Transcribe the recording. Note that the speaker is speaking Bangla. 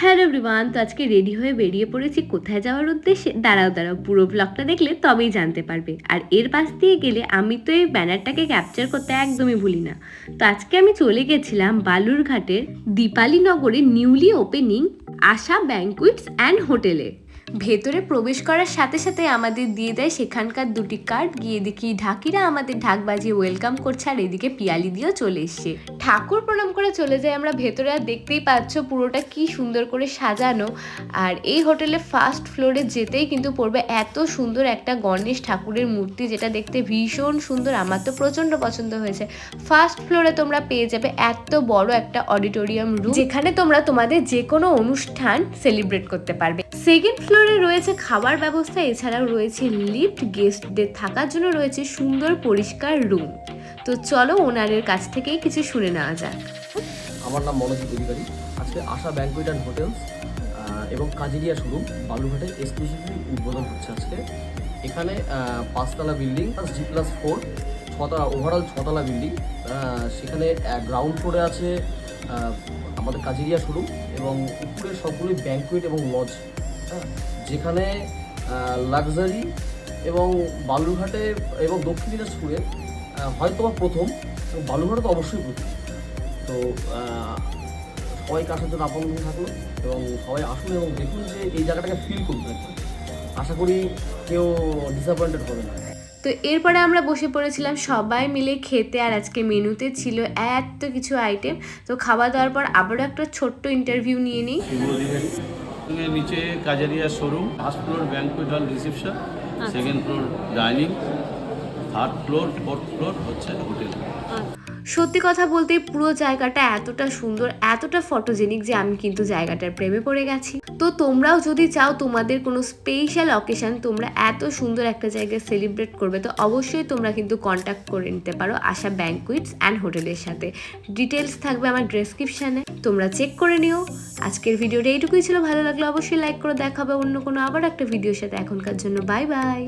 হ্যালো এভরিওয়ান, তো আজকে রেডি হয়ে বেরিয়ে পড়েছি কোথায় যাওয়ার উদ্দেশ্যে। দাঁড়াও পুরো ব্লগটা দেখলে তবেই জানতে পারবে। আর এর পাশ দিয়ে গেলে আমি তো এই ব্যানারটাকে ক্যাপচার করতে একদমই ভুলি না। তো আজকে আমি চলে গেছিলাম বালুরঘাটের দীপালি নগরে নিউলি ওপেনিং আশা ব্যাঙ্কুইটস অ্যান্ড হোটেলে। ভেতরে প্রবেশ করার সাথে সাথে আমাদের দিয়ে দেয় সেখানকার দুটি কার্ড। গিয়ে দেখি ঢাকিরা আমাদের ঢাক বাজিয়ে ওয়েলকাম করছে, আর এদিকে পিয়ালি দিয়েও চলে এসছে। ঠাকুর প্রণাম করে চলে যাই আমরা ভেতরে। আর দেখতেই পাচ্ছ পুরোটা কি সুন্দর করে সাজানো। আর এই হোটেলে ফার্স্ট ফ্লোরে যেতেই কিন্তু পড়বে এত সুন্দর একটা গণেশ ঠাকুরের মূর্তি, যেটা দেখতে ভীষণ সুন্দর। আমার তো প্রচণ্ড পছন্দ হয়েছে। ফার্স্ট ফ্লোরে তোমরা পেয়ে যাবে এত বড় একটা অডিটোরিয়াম রুম, যেখানে তোমরা তোমাদের যে কোনো অনুষ্ঠান সেলিব্রেট করতে পারবে। সেকেন্ড ফ্লোরে রয়েছে খাবার ব্যবস্থা, এছাড়াও রয়েছে লিফট, গেস্টদের থাকার জন্য রয়েছে সুন্দর পরিষ্কার রুম। তো চলো ওনারের কাছ থেকেই কিছু শুনে নেওয়া যাক। আমার নাম মনোজিৎ অধিকারী। আজকে আশা ব্যাঙ্কুয়েট অ্যান্ড হোটেলস এবং কাজেরিয়া শোরুম বালুরঘাটে এক্সক্লুসিভলি উদ্বোধন হচ্ছে আজকে। এখানে 5তলা বিল্ডিং G+4, 6তলা ওভারঅল 6তলা বিল্ডিং। সেখানে গ্রাউন্ড ফ্লোরে আছে আমাদের কাজেরিয়া শোরুম এবং উপরে সবগুলি ব্যাঙ্কুয়েট এবং লজ, যেখানে লাক্সারি এবং বালুরঘাটে এবং দক্ষিণ দিনাজপুরে হয়তো বা প্রথম, এবং বালুরঘাটে তো অবশ্যই প্রথম। তো সবাইকে আসার জন্য আপন থাকলো এবং সবাই আসুন এবং দেখুন যে এই জায়গাটাকে ফিল করুন। আশা করি কেউ ডিসঅ্যাপয়েন্টেড হবে না। তো এরপরে আমরা বসে পড়েছিলাম সবাই মিলে খেতে। আর আজকে মেনুতে ছিল এত কিছু আইটেম। তো খাওয়া দাওয়ার পর আবারও একটা ছোট্ট ইন্টারভিউ নিয়ে নিই। নিচে Kajaria showroom, first floor banquet hall reception, second floor dining, third floor, fourth floor হচ্ছে হোটেল। সত্যি কথা বলতে পুরো জায়গাটা এতটা সুন্দর, এতটা ফটোজেনিক যে আমি কিন্তু জায়গাটার প্রেমে পড়ে গেছি। তো তোমরাও যদি চাও তোমাদের কোনো স্পেশাল অকেশন তোমরা এত সুন্দর একটা জায়গায় সেলিব্রেট করবে, তো অবশ্যই তোমরা কিন্তু কন্ট্যাক্ট করে নিতে পারো আশা ব্যাঙ্কুইটস অ্যান্ড হোটেলের সাথে। ডিটেলস থাকবে আমার ডেসক্রিপশানে, তোমরা চেক করে নিও। আজকের ভিডিওটা এইটুকুই ছিল। ভালো লাগলে অবশ্যই লাইক করে। দেখা হবে অন্য কোনো আবার একটা ভিডিওর সাথে। এখনকার জন্য বাই বাই।